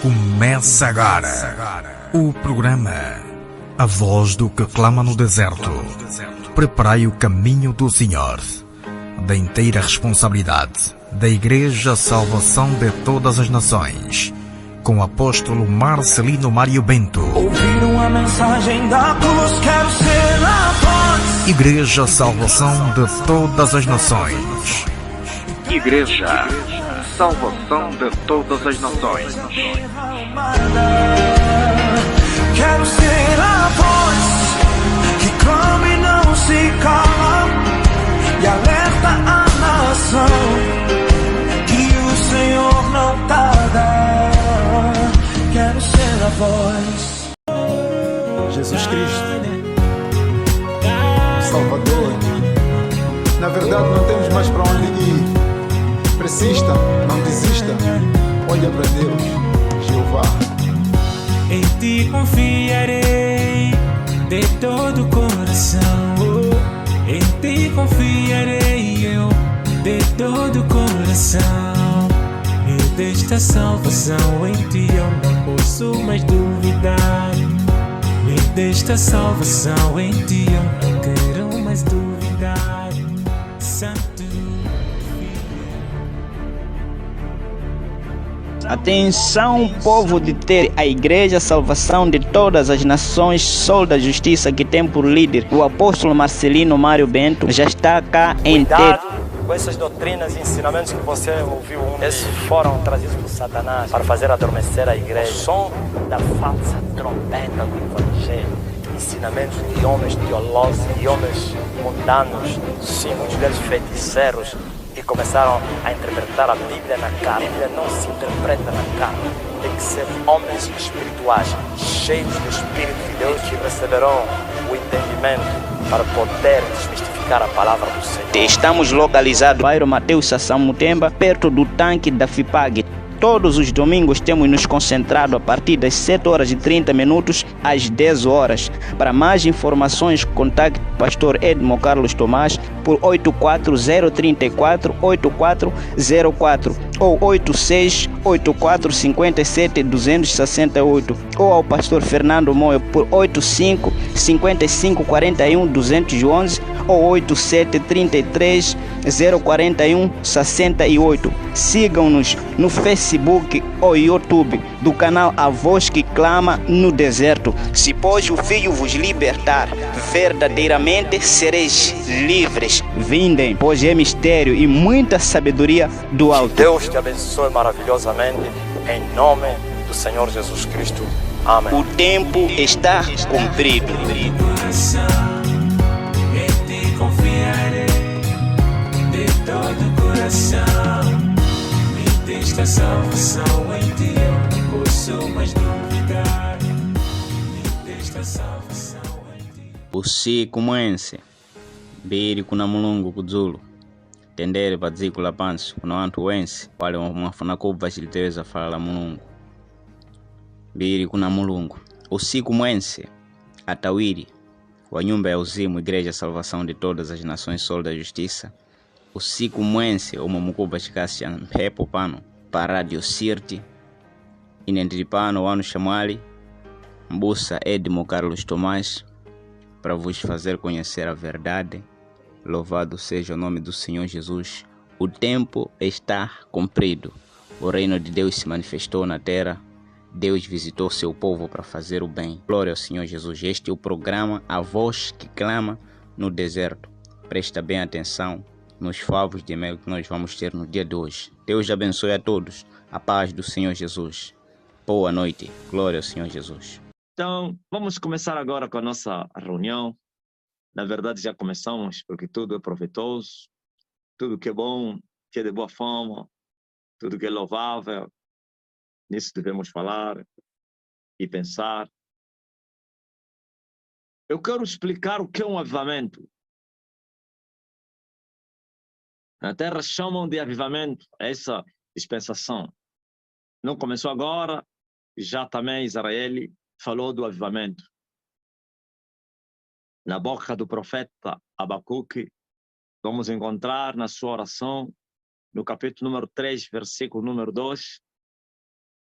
Começa agora o programa A Voz do que Clama no Deserto. Preparai o caminho do Senhor, da inteira responsabilidade da Igreja Salvação de Todas as Nações, com o apóstolo Marcelino Mário Bento. Ouviram a mensagem da cruz, quero ser a voz. Igreja Salvação de Todas as Nações. Igreja Salvação de Todas as Nações. Quero ser a voz que clama e não se cala e alerta a nação que o Senhor não tarda. Quero ser a voz. Jesus Cristo, Salvador. Na verdade não temos mais para onde ir. Persista, não desista. Olha para Deus, Jeová. Em ti confiarei de todo o coração. Em ti confiarei eu de todo o coração. E desta salvação em ti eu não posso mais duvidar. E desta salvação em ti eu não quero mais duvidar. Santo. Atenção, povo de ter a Igreja Salvação de Todas as Nações, Sol da Justiça, que tem por líder o apóstolo Marcelino Mário Bento, já está cá em ter. Cuidado com essas doutrinas e ensinamentos que você ouviu. Esses foram trazidos por Satanás para fazer adormecer a igreja. O som da falsa trombeta do Evangelho. Ensinamentos de homens teolosos e homens mundanos, sim, muitos deles feiticeiros, que começaram a interpretar a Bíblia na carne. A Bíblia não se interpreta na carne. Tem que ser homens espirituais, cheios do Espírito de Deus, que receberão o entendimento para poder desmistificar a palavra do Senhor. Estamos localizados no bairro Mateus Sassão Mutemba, perto do tanque da FIPAG. Todos os domingos temos nos concentrado a partir das 7h30 às 10 horas. Para mais informações, contacte o pastor Edmo Carlos Tomás por 84034-8404 ou 868457-268 ou ao pastor Fernando Moio por 85-5541-211 ou 8733-041-68. Sigam-nos no Facebook ou YouTube do canal A Voz que Clama no Deserto. Se pois o Filho vos libertar, verdadeiramente sereis livres. Vindem, pois é mistério e muita sabedoria do alto. Deus te abençoe maravilhosamente, em nome do Senhor Jesus Cristo. Amém. O tempo está cumprido. Em ti confiarei de todo o coração. E desta salvação em ti eu não posso mais duvidar. E desta salvação em ti. Usiku mwense mbiri kuna mulungu kudzulu tendere pa dziko lapansi kuna anthu wense wale mwafuna kubva chiliteweza fala la mulungu. Mbiri kuna mulungu usiku mwense atawiri wa nyumba ya uzimu Igreja Salvação de Todas as Nações, Sol da Justiça. Usiku mwense omwe mukubva chikasi cha mphepo pano pa Radio Sirti. Ine ndili pano wanu Shamwali Mbusa Edmo Carlos Tomás para vos fazer conhecer a verdade. Louvado seja o nome do Senhor Jesus. O tempo está cumprido. O reino de Deus se manifestou na terra. Deus visitou seu povo para fazer o bem. Glória ao Senhor Jesus. Este é o programa A Voz que Clama no Deserto. Presta bem atenção nos favos de e-mail que nós vamos ter no dia de hoje. Deus abençoe a todos. A paz do Senhor Jesus. Boa noite. Glória ao Senhor Jesus. Então, vamos começar agora com a nossa reunião. Na verdade, já começamos, porque tudo é proveitoso, tudo que é bom, que é de boa fama, tudo que é louvável. Nisso devemos falar e pensar. Eu quero explicar o que é um avivamento. Na terra chamam de avivamento essa dispensação. Não começou agora, já também Israel falou do avivamento. Na boca do profeta Abacuque, vamos encontrar na sua oração, no capítulo número 3, versículo número 2,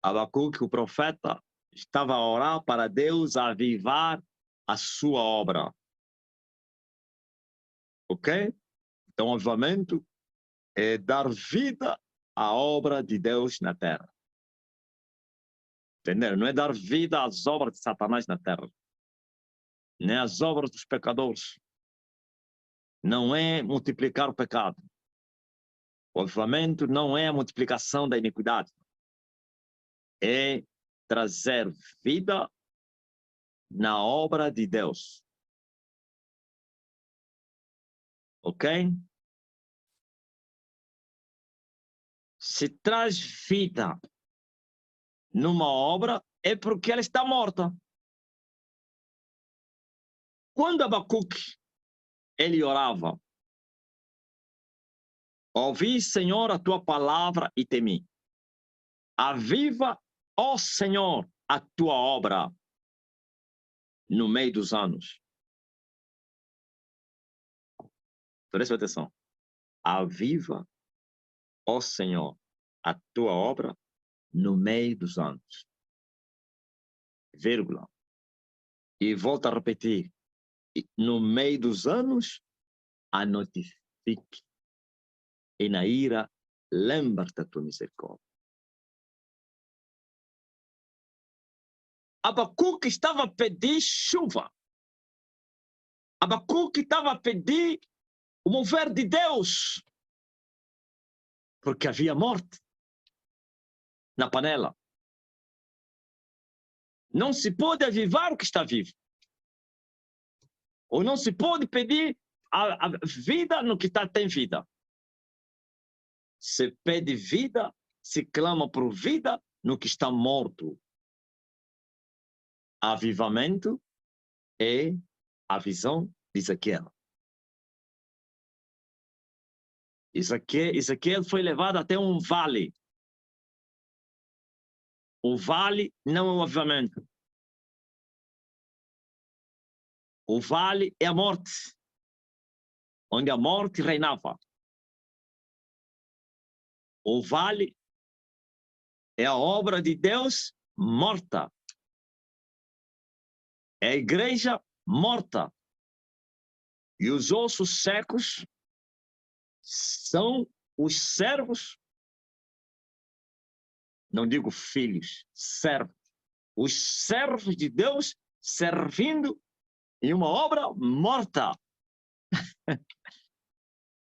Abacuque, o profeta, estava a orar para Deus avivar a sua obra. Ok? Então, o avivamento é dar vida à obra de Deus na terra. Entendeu? Não é dar vida às obras de Satanás na terra, nem às obras dos pecadores. Não é multiplicar o pecado. O avivamento não é a multiplicação da iniquidade. É trazer vida na obra de Deus. Ok? Se traz vida numa obra, é porque ela está morta. Quando Abacuque, ele orava, ouvi, Senhor, a tua palavra e temi. Aviva, ó Senhor, a tua obra no meio dos anos. Preste atenção. Aviva, ó Senhor, a tua obra no meio dos anos. Vírgula. E volta a repetir. No meio dos anos, a notifique. E na ira, lembra-te da tua misericórdia. Abacuque estava a pedir chuva. Abacuque estava a pedir o mover de Deus. Porque havia morte na panela. Não se pode avivar o que está vivo. Ou não se pode pedir a vida no que tem vida. Se pede vida, se clama por vida no que está morto. Avivamento é a visão de Ezequiel. Ezequiel foi levado até um vale. O vale não é o avivamento. O vale é a morte, onde a morte reinava. O vale é a obra de Deus morta. É a igreja morta. E os ossos secos são os servos, não digo filhos, servos. Os servos de Deus servindo em uma obra morta.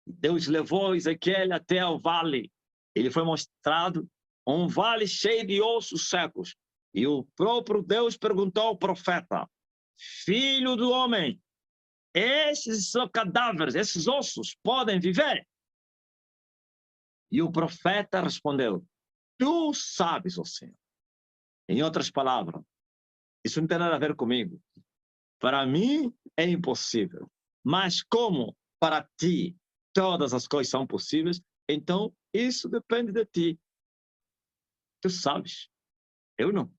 Deus levou Ezequiel até o vale. Ele foi mostrado um vale cheio de ossos secos. E o próprio Deus perguntou ao profeta: filho do homem, esses são cadáveres, esses ossos podem viver? E o profeta respondeu: tu sabes, ó Senhor. Em outras palavras, isso não tem nada a ver comigo. Para mim é impossível. Mas como para ti todas as coisas são possíveis, então isso depende de ti. Tu sabes. Eu não.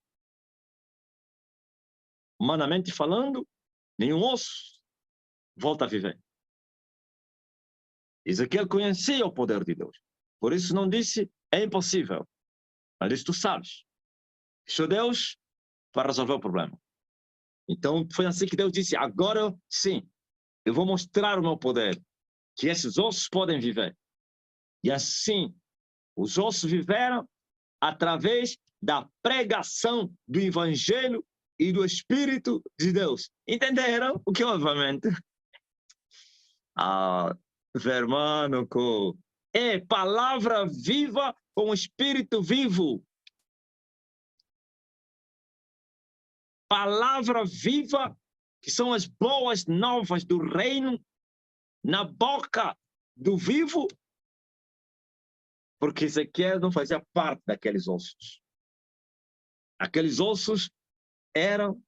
Humanamente falando, nenhum osso volta a viver. Ezequiel conhecia o poder de Deus. Por isso não disse, é impossível. Mas disse, tu sabes. Deixou Deus para resolver o problema. Então foi assim que Deus disse, agora sim, eu vou mostrar o meu poder, que esses ossos podem viver. E assim, os ossos viveram através da pregação do Evangelho e do Espírito de Deus. Entenderam o que é o avivamento? Vermano, é palavra viva com o Espírito vivo. Palavra viva, que são as boas novas do reino, na boca do vivo, porque Ezequiel não fazia parte daqueles ossos. Aqueles ossos eram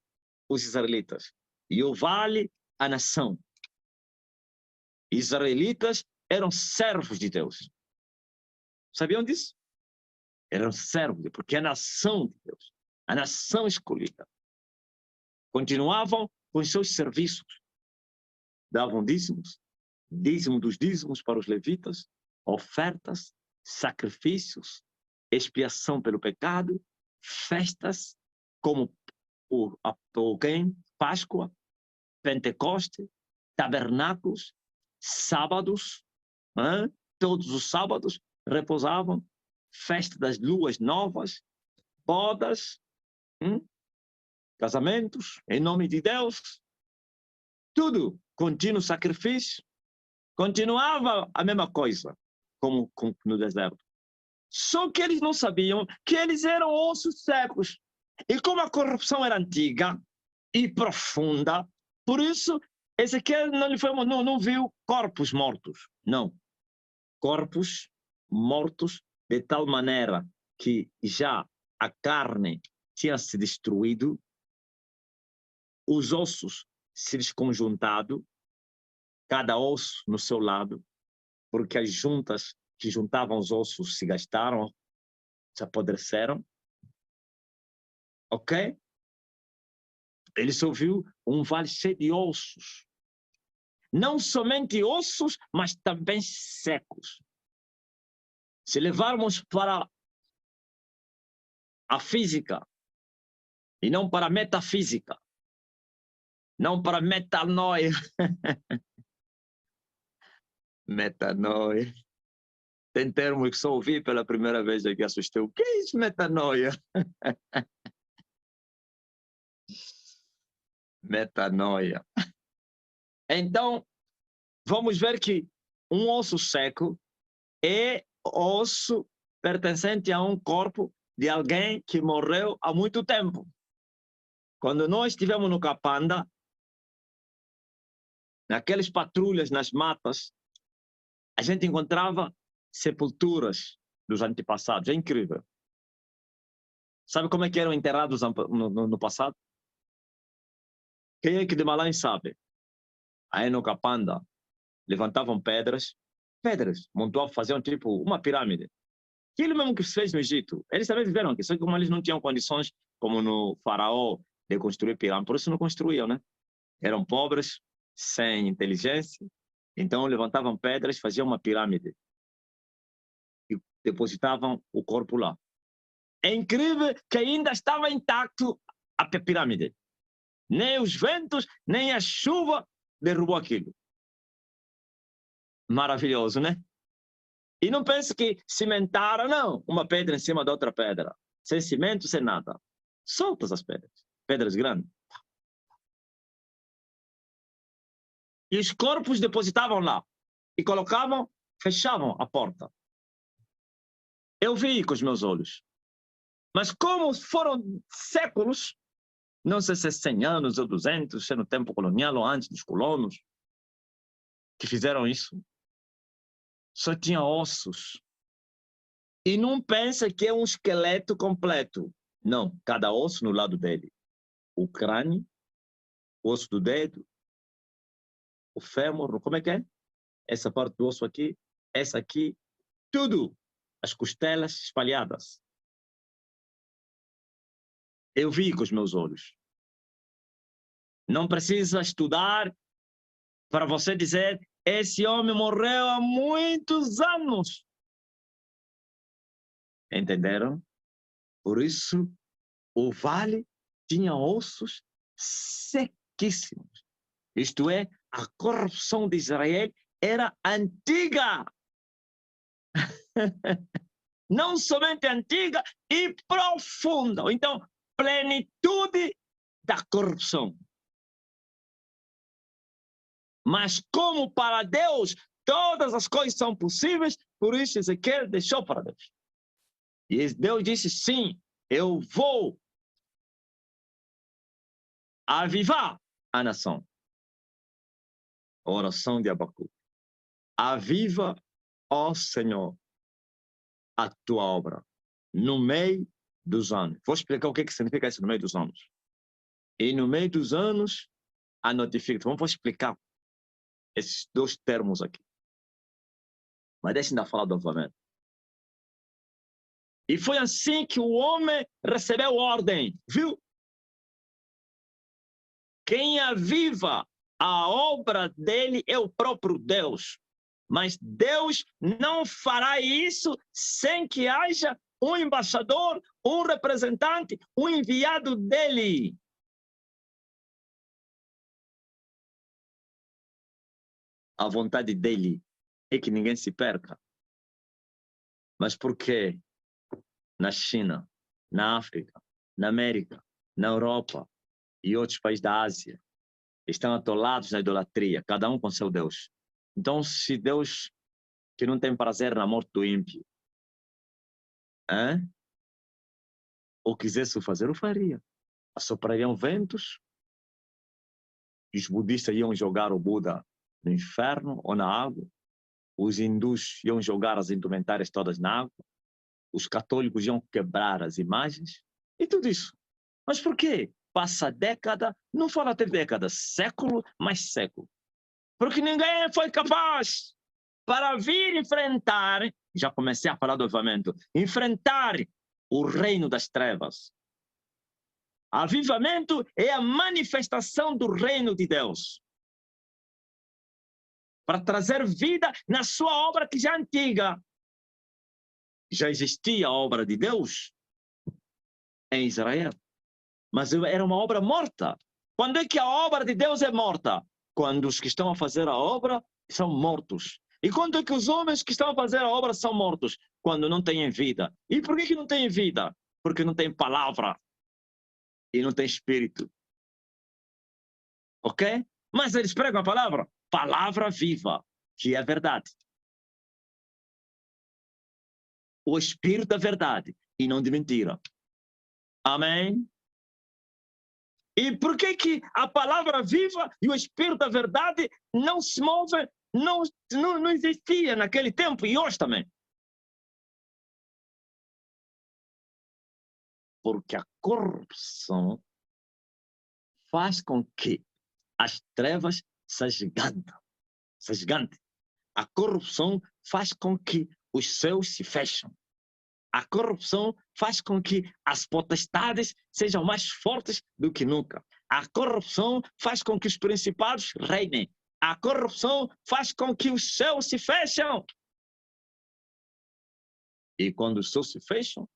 os israelitas. E o vale, a nação. Israelitas eram servos de Deus. Sabiam disso? Eram servos, porque é a nação de Deus. A nação escolhida. Continuavam com os seus serviços. Davam dízimos, dízimo dos dízimos para os levitas, ofertas, sacrifícios, expiação pelo pecado, festas como Páscoa, Pentecoste, tabernáculos, sábados, todos os sábados repousavam, festa das luas novas, bodas, casamentos, em nome de Deus, tudo, contínuo sacrifício, continuava a mesma coisa, como no deserto. Só que eles não sabiam que eles eram ossos secos. E como a corrupção era antiga e profunda, por isso Ezequiel não viu corpos mortos, não. Corpos mortos de tal maneira que já a carne tinha se destruído, os ossos se desconjuntado, cada osso no seu lado, porque as juntas que juntavam os ossos se gastaram, se apodreceram. Ok? Ele só viu um vale cheio de ossos. Não somente ossos, mas também secos. Se levarmos para a física e não para a metafísica, não para a metanoia. Metanoia. Tem termos que só ouvi pela primeira vez aqui, assustei. O que é isso, metanoia? Metanoia. Então, vamos ver que um osso seco é osso pertencente a um corpo de alguém que morreu há muito tempo. Quando nós estivemos no Capanda, naquelas patrulhas nas matas, a gente encontrava sepulturas dos antepassados. É incrível. Sabe como é que eram enterrados no passado? Quem é que de Malém sabe? Aí no Capanda, levantavam pedras, montavam, faziam tipo uma pirâmide. Aquilo mesmo que se fez no Egito. Eles também viveram aqui, só que como eles não tinham condições, como no faraó, de construir pirâmide, por isso não construíam, né? Eram pobres, sem inteligência, então levantavam pedras, faziam uma pirâmide e depositavam o corpo lá. É incrível que ainda estava intacto a pirâmide. Nem os ventos, nem a chuva derrubou aquilo. Maravilhoso, né? E não pense que cimentaram, não. Uma pedra em cima da outra pedra. Sem cimento, sem nada. Soltas as pedras. Pedras grandes. E os corpos depositavam lá. E colocavam, fechavam a porta. Eu vi com os meus olhos. Mas como foram séculos, não sei se é 100 anos ou 200, se é no tempo colonial ou antes dos colonos, que fizeram isso, só tinha ossos. E não pensa que é um esqueleto completo. Não, cada osso no lado dele. O crânio, o osso do dedo, o fêmur, como é que é? Essa parte do osso aqui, essa aqui, tudo. As costelas espalhadas. Eu vi com os meus olhos. Não precisa estudar para você dizer, esse homem morreu há muitos anos. Entenderam? Por isso, o vale tinha ossos sequíssimos. Isto é, a corrupção de Israel era antiga. Não somente antiga e profunda. Então, plenitude da corrupção. Mas como para Deus todas as coisas são possíveis, por isso Ezequiel deixou para Deus. E Deus disse, sim, eu vou avivar a nação. A oração de Abacuque. Aviva, ó Senhor, a tua obra no meio dos anos. Vou explicar o que significa isso no meio dos anos. E no meio dos anos, a notifica. Vamos explicar esses dois termos aqui. Mas deixa eu ainda falar novamente. E foi assim que o homem recebeu ordem, viu? Quem aviva a obra dele é o próprio Deus. Mas Deus não fará isso sem que haja um embaixador, um representante, um enviado dele. A vontade dele é que ninguém se perca. Mas por quê? Na China, na África, na América, na Europa e outros países da Ásia estão atolados na idolatria, cada um com seu Deus. Então, se Deus, que não tem prazer na morte do ímpio, ou quisesse o fazer, o faria. Assoprariam ventos, e os budistas iam jogar o Buda no inferno ou na água, os hindus iam jogar as indumentárias todas na água, os católicos iam quebrar as imagens, e tudo isso. Mas por quê? Passa década, não fala até década, século mais século. Porque ninguém foi capaz para vir enfrentar, já comecei a falar do avivamento, enfrentar o reino das trevas. Avivamento é a manifestação do reino de Deus. Para trazer vida na sua obra que já é antiga. Já existia a obra de Deus em Israel, mas era uma obra morta. Quando é que a obra de Deus é morta? Quando os que estão a fazer a obra são mortos. E quando é que os homens que estão a fazer a obra são mortos? Quando não têm vida. E por que não têm vida? Porque não tem palavra e não tem espírito. Ok? Mas eles pregam a palavra. Palavra viva, que é a verdade. O espírito da verdade e não de mentira. Amém? E por que a palavra viva e o espírito da verdade não se movem, não existia naquele tempo e hoje também? Porque a corrupção faz com que as trevas se gigantem. A corrupção faz com que os céus se fecham. A corrupção faz com que as potestades sejam mais fortes do que nunca. A corrupção faz com que os principados reinem. A corrupção faz com que os céus se fecham. E quando os céus se fecham,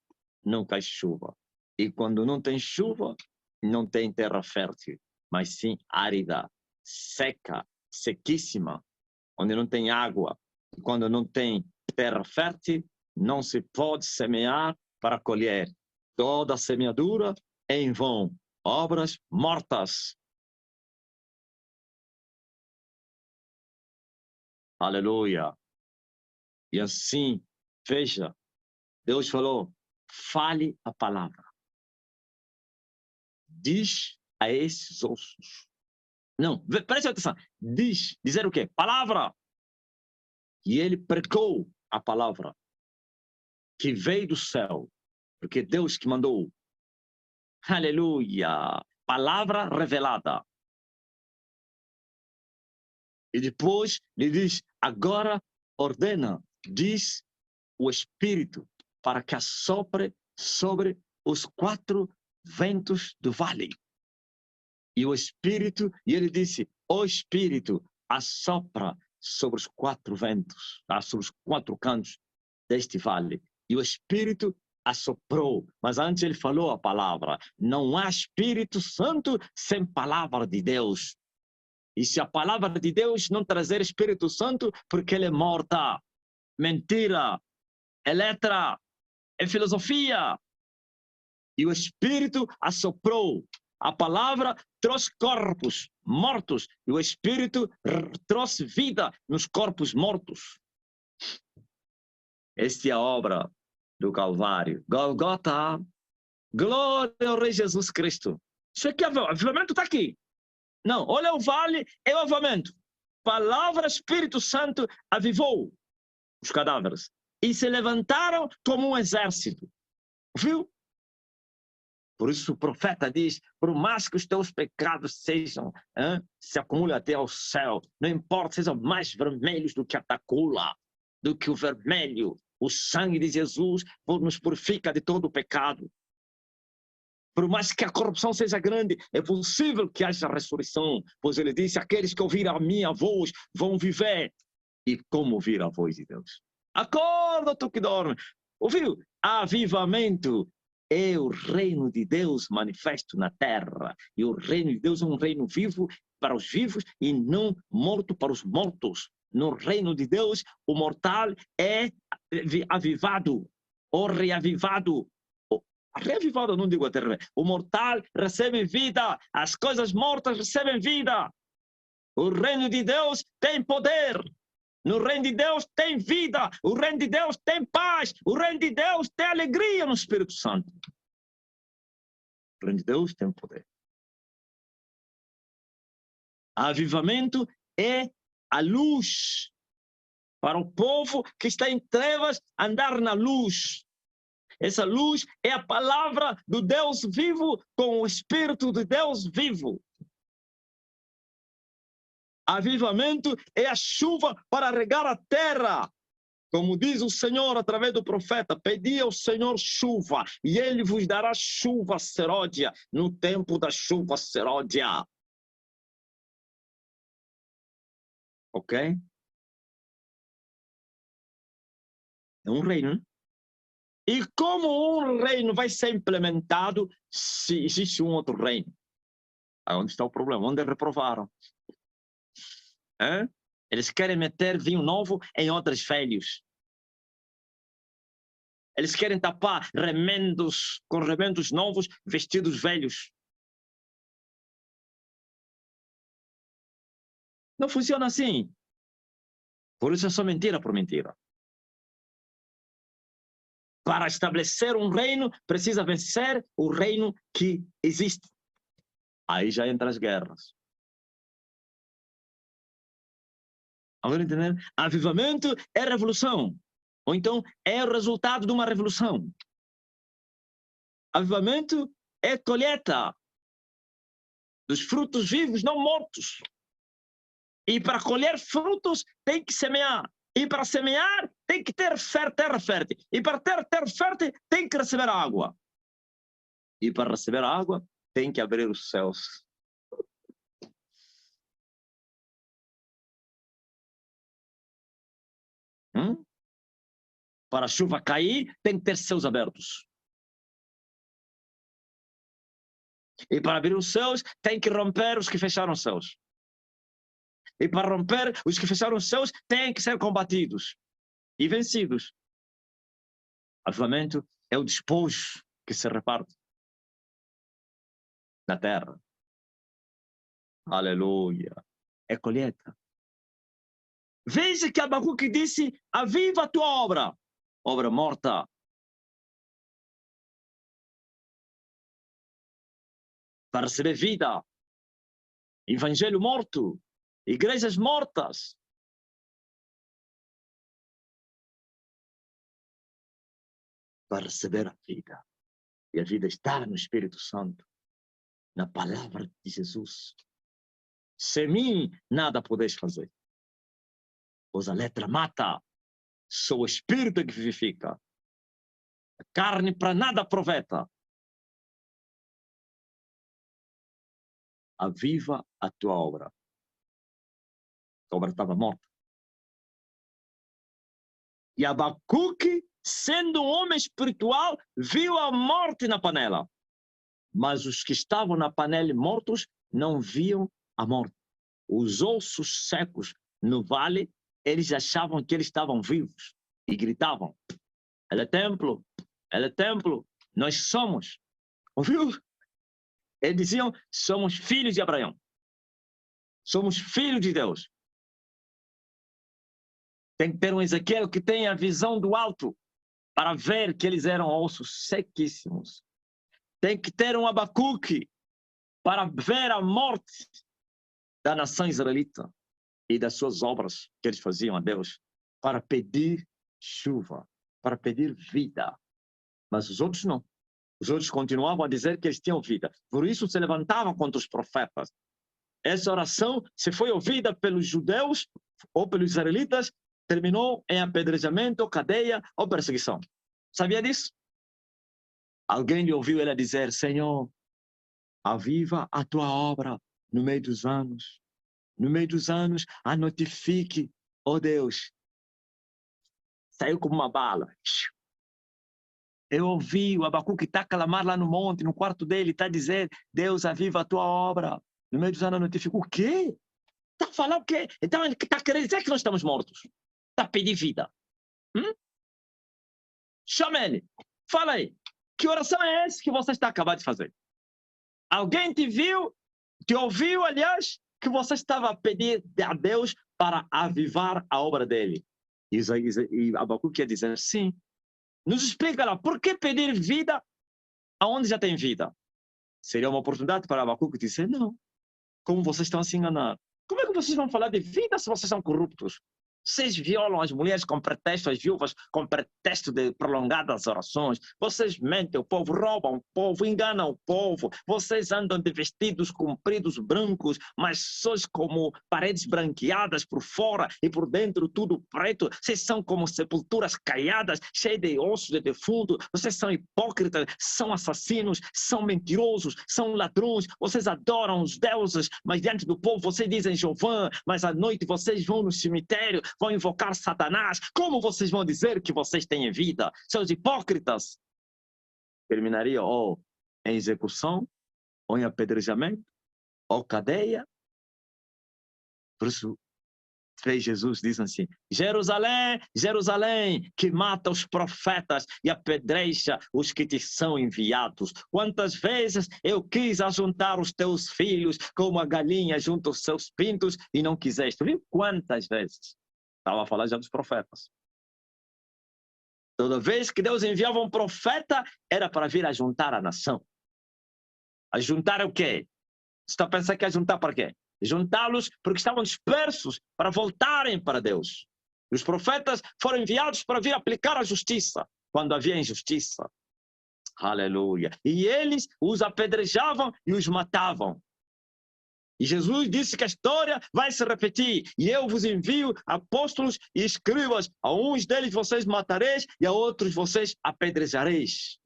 não cai chuva. E quando não tem chuva, não tem terra fértil, mas sim árida, seca, sequíssima, onde não tem água. E quando não tem terra fértil, não se pode semear para colher. Toda semeadura é em vão. Obras mortas. Aleluia. E assim, veja, Deus falou, fale a palavra. Diz a esses ossos. Não, preste atenção. Dizer o quê? Palavra. E ele pregou a palavra que veio do céu, porque Deus que mandou. Aleluia! Palavra revelada. E depois ele diz, agora ordena, diz o Espírito, para que assopre sobre os 4 ventos do vale. E o Espírito, e ele disse, o Espírito assopra sobre os 4 ventos, sobre os 4 cantos deste vale. E o Espírito assoprou, mas antes ele falou a palavra. Não há Espírito Santo sem palavra de Deus. E se a palavra de Deus não trazer Espírito Santo, porque ele é morta, mentira, é letra, é filosofia. E o Espírito assoprou. A palavra trouxe corpos mortos. E o Espírito trouxe vida nos corpos mortos. Esta é a obra do Calvário. Golgota. Glória ao Rei Jesus Cristo. Isso aqui é avivamento, está aqui. Não, olha o vale, é o avivamento. Palavra Espírito Santo avivou os cadáveres. E se levantaram como um exército. Viu? Por isso o profeta diz, por mais que os teus pecados sejam, se acumulem até ao céu, não importa, sejam mais vermelhos do que a tacula, do que o vermelho, o sangue de Jesus nos purifica de todo o pecado. Por mais que a corrupção seja grande, é possível que haja ressurreição, pois ele disse, aqueles que ouviram a minha voz vão viver. E como ouvir a voz de Deus? Acorda, tu que dorme. Ouviu? Avivamento é o reino de Deus manifesto na terra. E o reino de Deus é um reino vivo para os vivos e não morto para os mortos. No reino de Deus, o mortal é avivado ou reavivado. Reavivado, não digo a terra. O mortal recebe vida, as coisas mortas recebem vida. O reino de Deus tem poder. No reino de Deus tem vida. O reino de Deus tem paz. O reino de Deus tem alegria no Espírito Santo. O reino de Deus tem poder. Avivamento é a luz para o povo que está em trevas andar na luz. Essa luz é a palavra do Deus vivo com o Espírito de Deus vivo. Avivamento é a chuva para regar a terra. Como diz o Senhor através do profeta, pedi ao Senhor chuva, e Ele vos dará chuva seródia, no tempo da chuva seródia. Ok? É um reino. E como um reino vai ser implementado se existe um outro reino? Aí onde está o problema? Onde reprovaram? Eles querem meter vinho novo em odres velhos. Eles querem tapar remendos com remendos novos, vestidos velhos. Não funciona assim. Por isso é só mentira por mentira. Para estabelecer um reino, precisa vencer o reino que existe. Aí já entra as guerras. Agora entendendo? Avivamento é revolução. Ou então é o resultado de uma revolução. Avivamento é colheita dos frutos vivos, não mortos. E para colher frutos tem que semear. E para semear tem que ter terra fértil. E para ter terra fértil tem que receber água. E para receber água tem que abrir os céus. Para a chuva cair, tem que ter céus abertos. E para abrir os céus, tem que romper os que fecharam os céus. E para romper os que fecharam os céus, têm que ser combatidos e vencidos. Avivamento é o despojo que se reparte na terra. Aleluia. É colheita. Veja que Abacuque disse, aviva a tua obra. Obra morta. Para receber vida. Evangelho morto. Igrejas mortas. Para receber a vida. E a vida está no Espírito Santo. Na palavra de Jesus. Sem mim, nada podeis fazer. Pois a letra mata. Só o Espírito é que vivifica. A carne para nada aproveita. Aviva a tua obra. A obra estava morta. E Abacuque, sendo um homem espiritual, viu a morte na panela. Mas os que estavam na panela mortos não viam a morte. Os ossos secos no vale, eles achavam que eles estavam vivos e gritavam, ele é templo, nós somos. Ouviu? Eles diziam, somos filhos de Abraão. Somos filhos de Deus. Tem que ter um Ezequiel que tenha a visão do alto para ver que eles eram ossos sequíssimos. Tem que ter um Abacuque para ver a morte da nação israelita e das suas obras que eles faziam a Deus para pedir chuva, para pedir vida. Mas os outros não. Os outros continuavam a dizer que eles tinham vida. Por isso se levantavam contra os profetas. Essa oração, se foi ouvida pelos judeus ou pelos israelitas, terminou em apedrejamento, cadeia ou perseguição. Sabia disso? Alguém lhe ouviu ela dizer, Senhor, aviva a tua obra no meio dos anos. No meio dos anos, a notifique, ó Deus. Saiu como uma bala. Eu ouvi o Abacuque está a clamar lá no monte, no quarto dele, está a dizer, Deus aviva a tua obra. No meio dos anos notifica, o quê? Está a falar o quê? Então ele está querendo dizer que nós estamos mortos. Está a pedir vida. Chama ele. Fala aí. Que oração é essa que você está acabando de fazer? Alguém te viu, te ouviu, aliás, que você estava a pedir a Deus para avivar a obra dele. E Abacuque quer dizer, sim. Nos explica lá, por que pedir vida aonde já tem vida? Seria uma oportunidade para Abacuque dizer, não. Como vocês estão a se enganar? Como é que vocês vão falar de vida se vocês são corruptos? Vocês violam as mulheres com pretexto, as viúvas com pretexto de prolongadas orações. Vocês mentem o povo, roubam o povo, enganam o povo. Vocês andam de vestidos compridos brancos, mas sois como paredes branqueadas por fora e por dentro tudo preto. Vocês são como sepulturas caiadas, cheias de ossos de defunto. Vocês são hipócritas, são assassinos, são mentirosos, são ladrões. Vocês adoram os deuses, mas diante do povo vocês dizem Jeová, mas à noite vocês vão no cemitério, vão invocar Satanás. Como vocês vão dizer que vocês têm vida? Seus hipócritas. Terminaria ou em execução, ou em apedrejamento, ou cadeia. Por isso, Jesus diz assim, Jerusalém, Jerusalém, que mata os profetas e apedreja os que te são enviados. Quantas vezes eu quis ajuntar os teus filhos como a galinha junta os seus pintos e não quiseste. Viu? Quantas vezes? Estava a falar já dos profetas. Toda vez que Deus enviava um profeta, era para vir a juntar a nação. A juntar o quê? Você está pensando que é juntar para quê? Juntá-los porque estavam dispersos para voltarem para Deus. Os profetas foram enviados para vir aplicar a justiça quando havia injustiça. Aleluia. E eles os apedrejavam e os matavam. E Jesus disse que a história vai se repetir. E eu vos envio apóstolos e escribas. A uns deles vocês matareis e a outros vocês apedrejareis.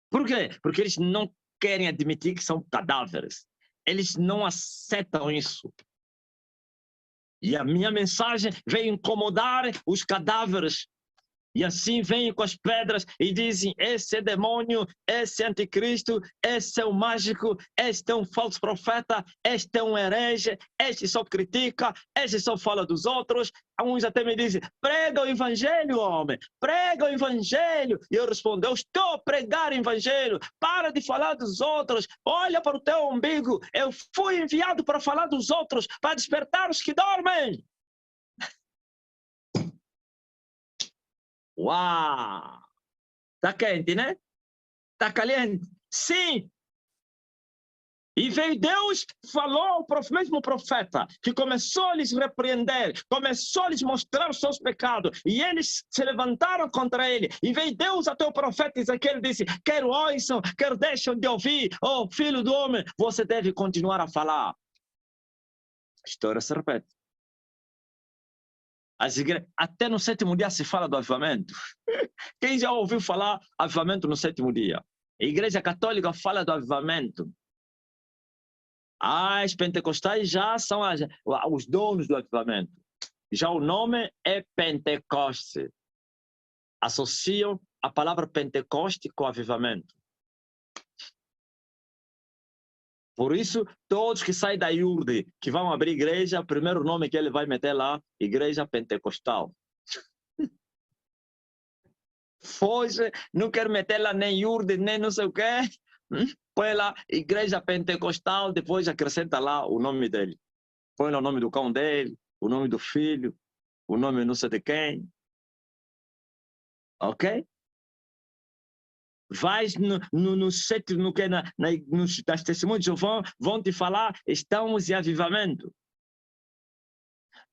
Por quê? Porque eles não querem admitir que são cadáveres. Eles não aceitam isso. E a minha mensagem veio incomodar os cadáveres. E assim vêm com as pedras e dizem, esse é demônio, esse é anticristo, esse é um mágico, este é um falso profeta, este é um herege, este só critica, este só fala dos outros. Uns até me dizem, prega o evangelho, homem, prega o evangelho. E eu respondo, eu estou a pregar o evangelho, para de falar dos outros, olha para o teu umbigo, eu fui enviado para falar dos outros, para despertar os que dormem. Uau! Está quente, né? Está caliente? Sim! E veio Deus, falou o mesmo profeta, que começou a lhes repreender, começou a lhes mostrar os seus pecados, e eles se levantaram contra ele. E veio Deus até o profeta Ezequiel e disse, quer ouçam, quer deixem de ouvir, oh filho do homem, você deve continuar a falar. A história se repete. Até no sétimo dia se fala do avivamento. Quem já ouviu falar avivamento no sétimo dia? A Igreja Católica fala do avivamento. As pentecostais já são os donos do avivamento. Já o nome é Pentecoste. Associam a palavra Pentecoste com avivamento. Por isso, todos que saem da IURD, que vão abrir igreja, o primeiro nome que ele vai meter lá, Igreja Pentecostal. Foge, não quer meter lá nem IURD, nem não sei o quê. Põe lá, Igreja Pentecostal, depois acrescenta lá o nome dele. Põe lá o nome do cão dele, o nome do filho, o nome não sei de quem. Ok? Vais nos testemunhos de Jeová, vão te falar, estamos em avivamento.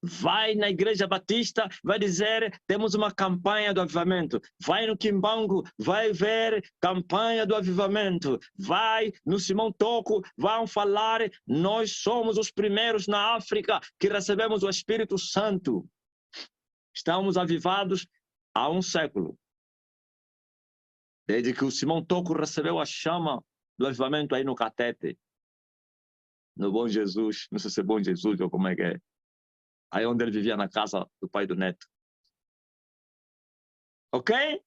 Vai na Igreja Batista, vai dizer, temos uma campanha do avivamento. Vai no Quimbango, vai ver campanha do avivamento. Vai no Simão Toco, vão falar, nós somos os primeiros na África que recebemos o Espírito Santo. Estamos avivados há um século. Desde que o Simão Toco recebeu a chama do avivamento aí no Catete. No Bom Jesus, não sei se é Bom Jesus ou como é que é. Aí onde ele vivia na casa do pai do neto. Ok?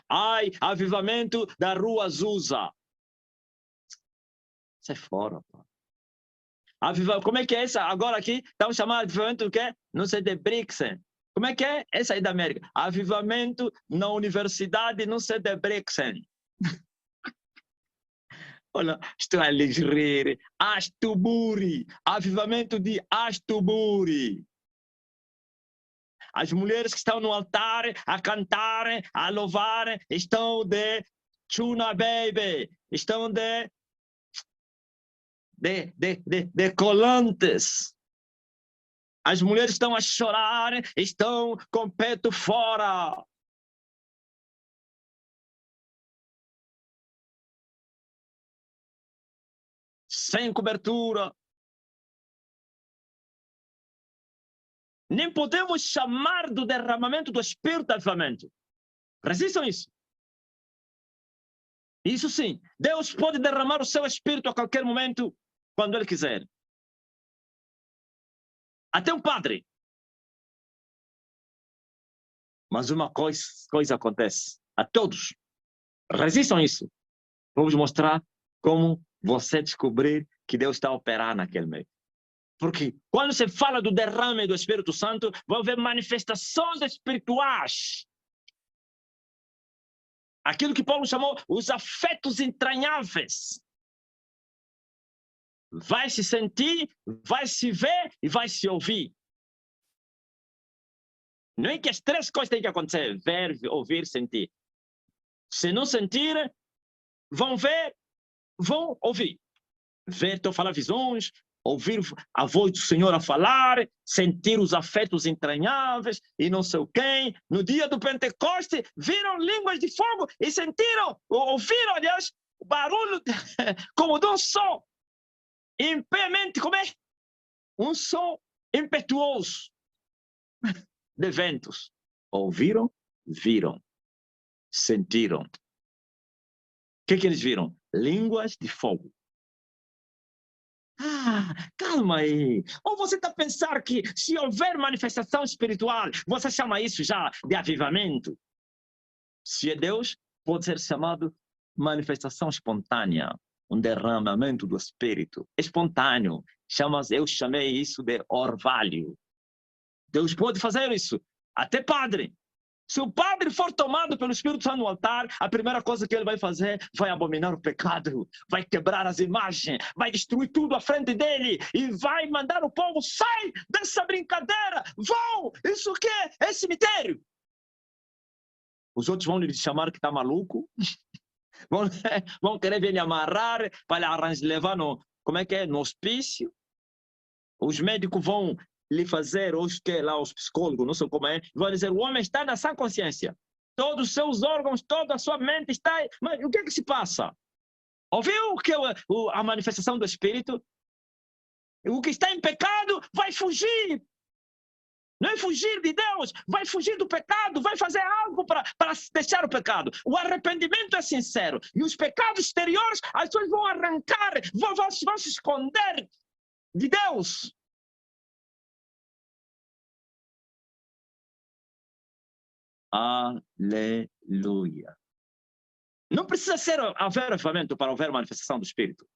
Ai, avivamento da Rua Azusa. Sai fora, pô. Como é que é essa? Agora aqui, estamos chamando de avivamento do quê? Não sei, de Brixen. Como é que é? Essa aí da América. Avivamento na Universidade, não sei, de Brixen. Olha, estou a lhes rir. Astuburi. Avivamento de Astuburi. As mulheres que estão no altar a cantar, a louvar, estão de Chuna Baby. Estão de colantes. As mulheres estão a chorar, estão com o peito fora. Sem cobertura. Nem podemos chamar do derramamento do Espírito de avivamento. Resistam isso. Isso sim, Deus pode derramar o seu Espírito a qualquer momento, quando Ele quiser. Até um padre. Mas uma coisa acontece a todos. Resistam isso. Vamos mostrar como você descobrir que Deus está a operar naquele meio. Porque quando você fala do derrame do Espírito Santo, vai haver manifestações espirituais. Aquilo que Paulo chamou os afetos entranháveis. Vai se sentir, vai se ver e vai se ouvir. Não é que as três coisas têm que acontecer: ver, ouvir, sentir. Se não sentir, vão ver, vão ouvir. Ver, estou a falar visões, ouvir a voz do Senhor a falar, sentir os afetos entranháveis e não sei o quê. No dia do Pentecoste, viram línguas de fogo e sentiram, ouviram, aliás, o barulho como de um som. Impemente, como é? Um som impetuoso de ventos. Ouviram, viram, sentiram. O que eles viram? Línguas de fogo. Calma aí. Ou você está a pensar que se houver manifestação espiritual, você chama isso já de avivamento? Se é Deus, pode ser chamado manifestação espontânea, um derramamento do Espírito. Espontâneo. Eu chamei isso de orvalho. Deus pode fazer isso. Até padre. Se o padre for tomado pelo Espírito Santo no altar, a primeira coisa que ele vai fazer, vai abominar o pecado, vai quebrar as imagens, vai destruir tudo à frente dele e vai mandar o povo: sai dessa brincadeira, vão, isso que é cemitério. Os outros vão lhe chamar que está maluco, vão querer vir lhe amarrar para lhe levar no, como é que é, no hospício. Os médicos vão lhe fazer, os psicólogos, não sei como é, vão dizer: o homem está na sã consciência. Todos os seus órgãos, toda a sua mente está... Mas o que é que se passa? Ouviu que a manifestação do Espírito? O que está em pecado vai fugir. Não é fugir de Deus, vai fugir do pecado, vai fazer algo para deixar o pecado. O arrependimento é sincero. E os pecados exteriores, as pessoas vão arrancar, vão se esconder de Deus. Aleluia. Não precisa haver avivamento para haver manifestação do Espírito.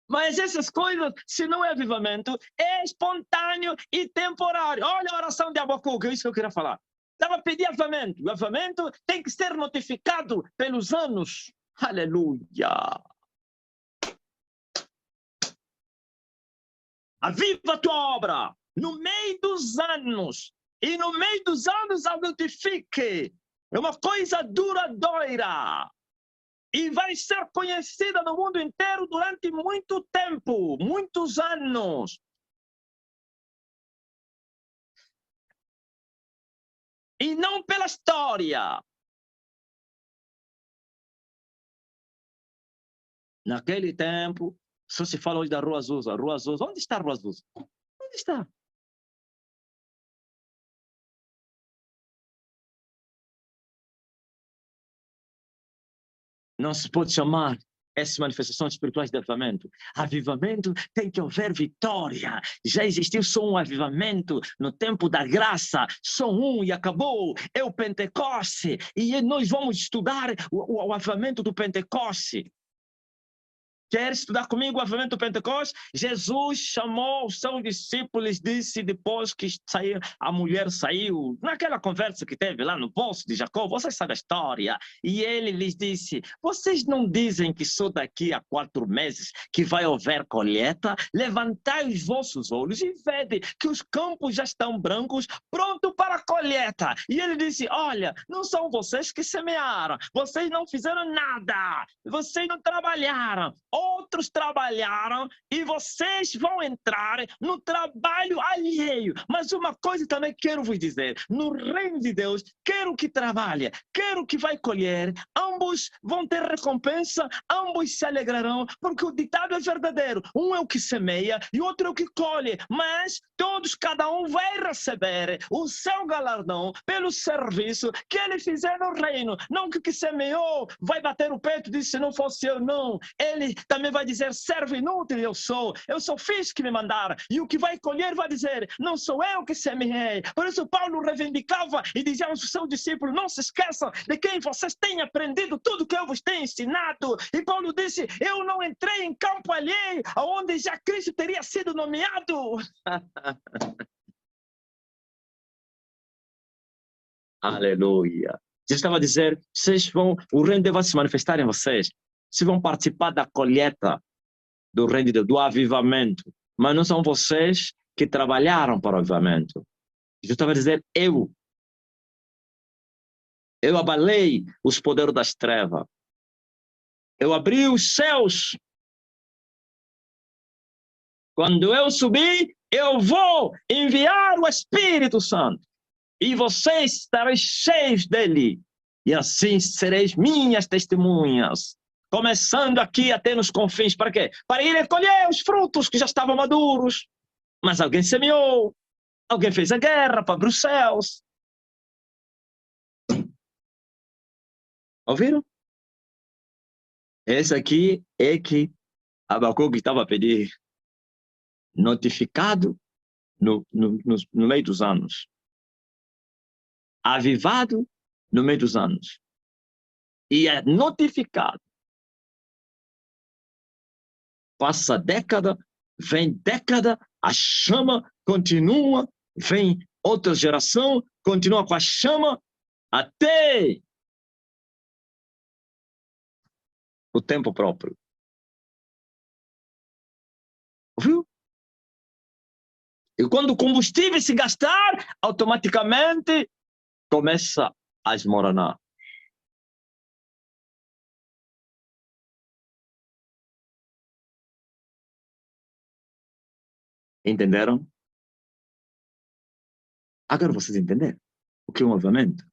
Mas essas coisas, se não é avivamento, é espontâneo e temporário. Olha a oração de Abacuque, é isso que eu queria falar. Estava a pedir avivamento. O avivamento tem que ser notificado pelos anos. Aleluia. Aviva a tua obra no meio dos anos. E no meio dos anos a notifique. É uma coisa duradoura. E vai ser conhecida no mundo inteiro durante muito tempo, muitos anos. E não pela história. Naquele tempo, só se fala hoje da Rua Azusa. Rua Azusa. Onde está a Rua Azusa? Onde está? Não se pode chamar essas manifestações espirituais de avivamento. Avivamento tem que haver vitória. Já existiu só um avivamento no tempo da graça, só um e acabou. É o Pentecoste. E nós vamos estudar o avivamento do Pentecoste. Quer estudar comigo o avivamento do Pentecostes? Jesus chamou os seus discípulos, disse depois que saiu, a mulher saiu, naquela conversa que teve lá no poço de Jacó, vocês sabem a história, e ele lhes disse, vocês não dizem que só daqui a 4 meses que vai haver colheita? Levantai os vossos olhos e vede que os campos já estão brancos, pronto para a colheita. E ele disse, olha, não são vocês que semearam, vocês não fizeram nada, vocês não trabalharam, outros trabalharam e vocês vão entrar no trabalho alheio. Mas uma coisa também quero vos dizer, no reino de Deus, quero que trabalhe, quero que vai colher, ambos vão ter recompensa, ambos se alegrarão, porque o ditado é verdadeiro, um é o que semeia e outro é o que colhe, mas todos, cada um vai receber o seu galardão pelo serviço que ele fizer no reino. Não que o que semeou vai bater o peito e dizer, se não fosse eu, não. Ele também vai dizer, servo inútil eu sou fiz que me mandaram. E o que vai colher vai dizer, não sou eu que semeei. Por isso Paulo reivindicava e dizia aos seus discípulos, não se esqueçam de quem vocês têm aprendido tudo que eu vos tenho ensinado. E Paulo disse, eu não entrei em campo alheio, onde já Cristo teria sido nomeado. Aleluia. Jesus estava a dizer, o reino vai se manifestar em vocês. Vocês vão participar da colheita do reino de Deus, do avivamento. Mas não são vocês que trabalharam para o avivamento. Jesus estava a dizer, eu abalei os poderes das trevas. Eu abri os céus. Quando eu subir, eu vou enviar o Espírito Santo. E vocês estareis cheios dele. E assim sereis minhas testemunhas. Começando aqui até nos confins. Para quê? Para ir colher os frutos que já estavam maduros. Mas alguém semeou. Alguém fez a guerra para abrir os céus. Ouviram? Esse aqui é que Abacuque estava a pedir. Notificado no meio dos anos. Avivado no meio dos anos. E é notificado. Passa década, vem década, a chama continua, vem outra geração, continua com a chama, até o tempo próprio. Viu? E quando o combustível se gastar, automaticamente começa a esmoronar. Entenderam? Agora vocês entenderam o que é um avivamento?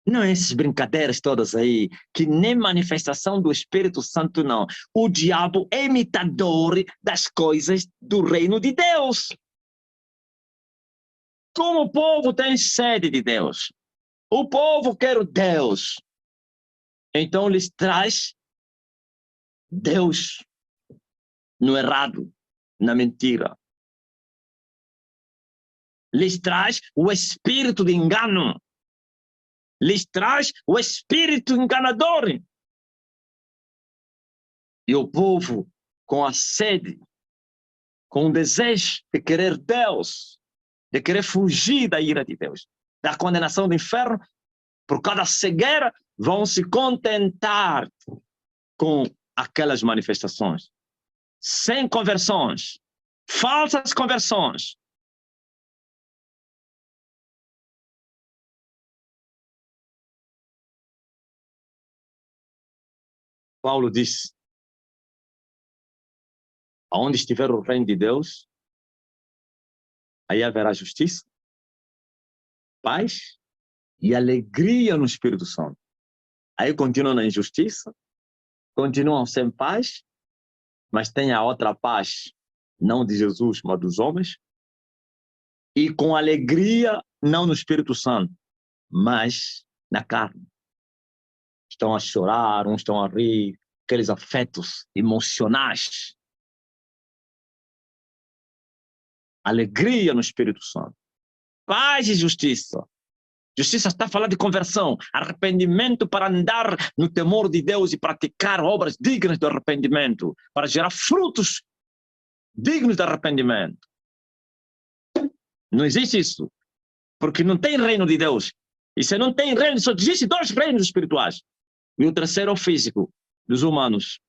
Não é essas brincadeiras todas aí, que nem manifestação do Espírito Santo não. O diabo é imitador das coisas do reino de Deus. Como o povo tem sede de Deus, o povo quer o Deus, então lhes traz Deus no errado, na mentira. Lhes traz o espírito de engano. Lhes traz o espírito enganador. E o povo, com a sede, com o desejo de querer Deus, de querer fugir da ira de Deus, da condenação do inferno, por causa da cegueira, vão se contentar com aquelas manifestações. Sem conversões, falsas conversões. Paulo disse, aonde estiver o reino de Deus, aí haverá justiça, paz e alegria no Espírito Santo. Aí continuam na injustiça, continuam sem paz, mas tem a outra paz, não de Jesus, mas dos homens, e com alegria, não no Espírito Santo, mas na carne. estão a chorar, uns estão a rir, aqueles afetos emocionais. Alegria no Espírito Santo. Paz e justiça. Justiça está falando de conversão, arrependimento para andar no temor de Deus e praticar obras dignas de arrependimento, para gerar frutos dignos de arrependimento. Não existe isso, porque não tem reino de Deus. E se não tem reino, só existem 2 reinos espirituais. E o terceiro é o físico, dos humanos.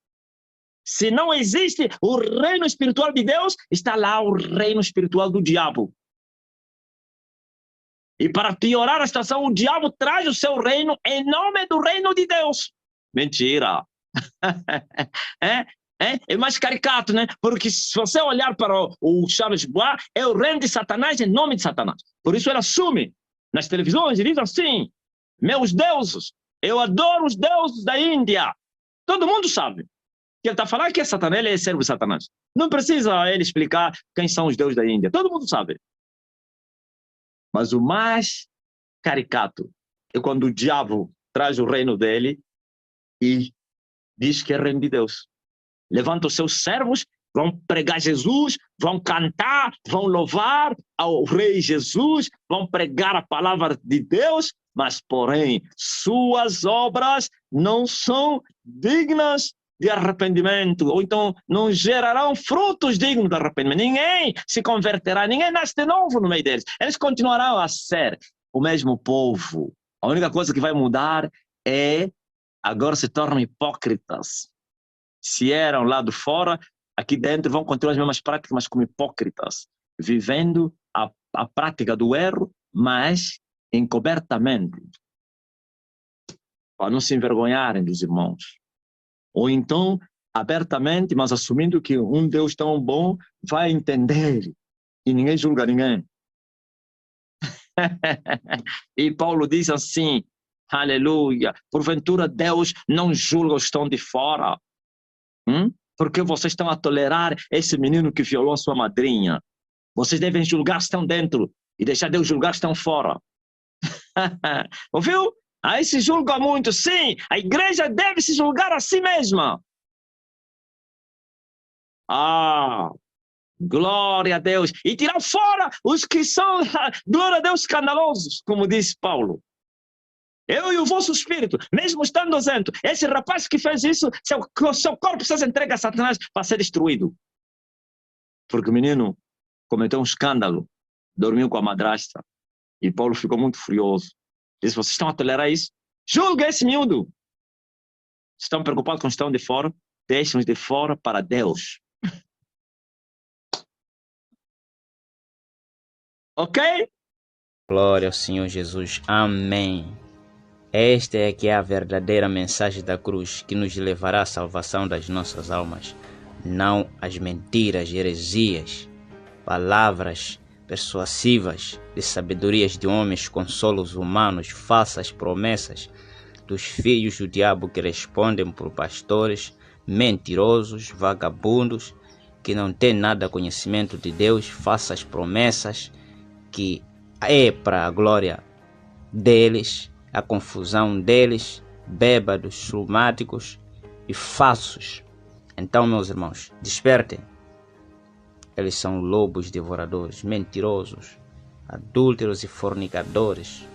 Se não existe o reino espiritual de Deus, está lá o reino espiritual do diabo. E para piorar a situação, o diabo traz o seu reino em nome do reino de Deus. Mentira. É mais caricato, né? Porque se você olhar para o Charles Bois, é o reino de Satanás em nome de Satanás. Por isso ele assume nas televisões e diz assim: meus deuses, eu adoro os deuses da Índia. Todo mundo sabe que ele está falando que é Satanás, ele é servo de Satanás. Não precisa ele explicar quem são os deuses da Índia. Todo mundo sabe. Mas o mais caricato é quando o diabo traz o reino dele e diz que é reino de Deus. Levanta os seus servos, vão pregar Jesus, vão cantar, vão louvar ao rei Jesus, vão pregar a palavra de Deus, mas, porém, suas obras não são dignas de arrependimento, ou então não gerarão frutos dignos de arrependimento. Ninguém se converterá, ninguém nasce de novo no meio deles. Eles continuarão a ser o mesmo povo. A única coisa que vai mudar é agora se tornam hipócritas. Se eram lá de fora, aqui dentro vão continuar as mesmas práticas, mas como hipócritas, vivendo a prática do erro, mas encobertamente, para não se envergonharem dos irmãos. Ou então, abertamente, mas assumindo que um Deus tão bom vai entender e ninguém julga ninguém. E Paulo diz assim, aleluia, porventura Deus não julga os que estão de fora. Porque vocês estão a tolerar esse menino que violou a sua madrinha. Vocês devem julgar se estão dentro e deixar Deus julgar se estão fora. Ouviu? Aí se julga muito. Sim, a igreja deve se julgar a si mesma. Glória a Deus. E tirar fora os que são, glória a Deus, escandalosos, como diz Paulo. Eu e o vosso espírito, mesmo estando ausente, esse rapaz que fez isso, seu corpo se entrega a Satanás para ser destruído. Porque o menino cometeu um escândalo, dormiu com a madrasta. E Paulo ficou muito furioso. Disse, vocês estão a tolerar isso? Julga esse miúdo. Estão preocupados com os que estão de fora? Deixem-os de fora para Deus. Ok? Glória ao Senhor Jesus. Amém. Esta é que é a verdadeira mensagem da cruz que nos levará à salvação das nossas almas. Não as mentiras, heresias, palavras persuasivas de sabedorias de homens, consolos humanos, falsas promessas dos filhos do diabo que respondem por pastores mentirosos, vagabundos, que não têm nada conhecimento de Deus, falsas promessas que é para a glória deles, a confusão deles, bêbados, lunáticos e falsos. Então, meus irmãos, despertem. Eles são lobos devoradores, mentirosos, adúlteros e fornicadores.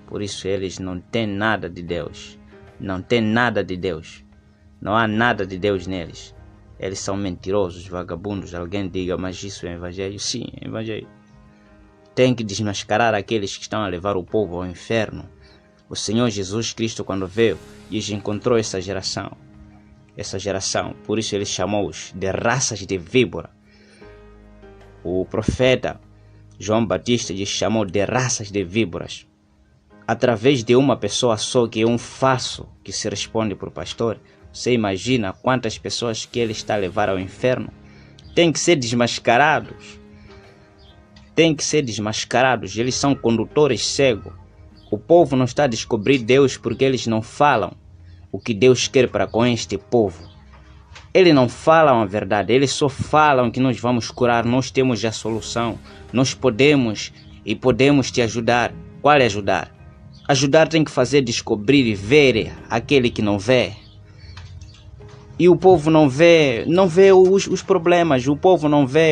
Por isso eles não têm nada de Deus. Não têm nada de Deus. Não há nada de Deus neles. Eles são mentirosos, vagabundos. Alguém diga, mas isso é evangelho? Sim, é evangelho. Tem que desmascarar aqueles que estão a levar o povo ao inferno. O Senhor Jesus Cristo, quando veio, e encontrou essa geração. Por isso ele chamou-os de raças de víbora. O profeta João Batista lhes chamou de raças de víboras. Através de uma pessoa só, que é um falso, que se responde por pastor, você imagina quantas pessoas que ele está a levar ao inferno? Tem que ser desmascarados. Eles são condutores cegos. O povo não está a descobrir Deus porque eles não falam o que Deus quer para com este povo. Eles não falam a verdade, eles só falam que nós vamos curar, nós temos a solução, nós podemos e podemos te ajudar. Qual é ajudar? Ajudar tem que fazer descobrir e ver aquele que não vê. E o povo não vê os problemas, o povo não vê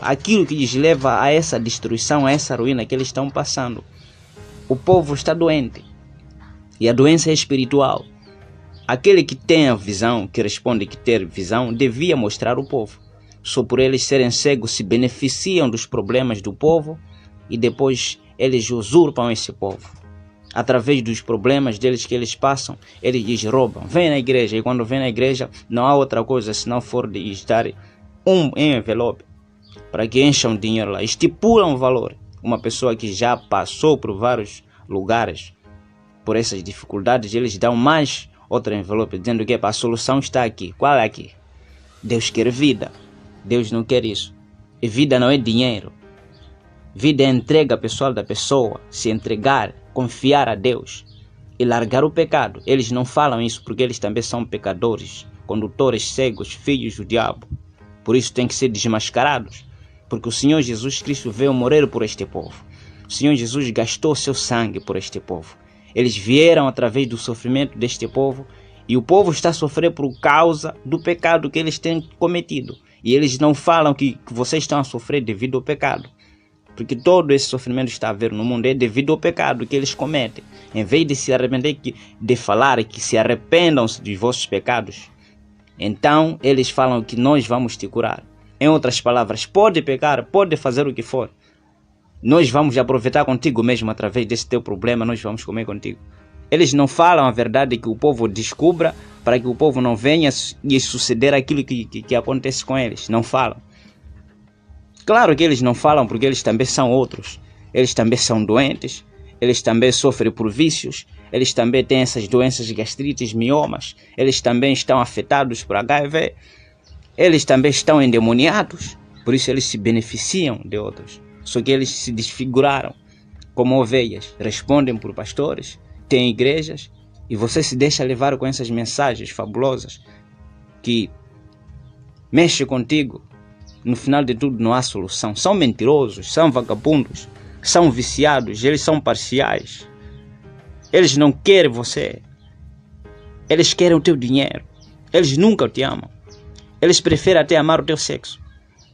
aquilo que lhes leva a essa destruição, a essa ruína que eles estão passando. O povo está doente. E a doença é espiritual. Aquele que tem a visão, que responde que ter visão, devia mostrar o povo. Só por eles serem cegos se beneficiam dos problemas do povo e depois eles usurpam esse povo. Através dos problemas deles que eles passam, eles lhes roubam. Vem na igreja e quando vem na igreja não há outra coisa se não for de lhes dar um envelope para que encham dinheiro lá. Estipulam o valor. Uma pessoa que já passou por vários lugares por essas dificuldades, eles dão mais outro envelope dizendo que a solução está aqui. Qual é aqui? Deus quer vida. Deus não quer isso. E vida não é dinheiro. Vida é entrega pessoal da pessoa. Se entregar, confiar a Deus e largar o pecado. Eles não falam isso porque eles também são pecadores, condutores cegos, filhos do diabo. Por isso têm que ser desmascarados. Porque o Senhor Jesus Cristo veio morrer por este povo. O Senhor Jesus gastou seu sangue por este povo. Eles vieram através do sofrimento deste povo e o povo está a sofrer por causa do pecado que eles têm cometido. E eles não falam que vocês estão a sofrer devido ao pecado. Porque todo esse sofrimento que está a haver no mundo é devido ao pecado que eles cometem. Em vez de se arrepender, de falar que se arrependam-se dos vossos pecados, então eles falam que nós vamos te curar. Em outras palavras, pode pecar, pode fazer o que for. Nós vamos aproveitar contigo mesmo através desse teu problema, nós vamos comer contigo. Eles não falam a verdade que o povo descubra para que o povo não venha e suceder aquilo que acontece com eles. Não falam. Claro que eles não falam porque eles também são outros. Eles também são doentes. Eles também sofrem por vícios. Eles também têm essas doenças gastrites, miomas. Eles também estão afetados por HIV. Eles também estão endemoniados. Por isso eles se beneficiam de outros. Só que eles se desfiguraram como ovelhas. Respondem por pastores. Têm igrejas. E você se deixa levar com essas mensagens fabulosas que mexem contigo. No final de tudo não há solução. São mentirosos, são vagabundos, são viciados, eles são parciais. Eles não querem você. Eles querem o teu dinheiro. Eles nunca te amam. Eles preferem até amar o teu sexo,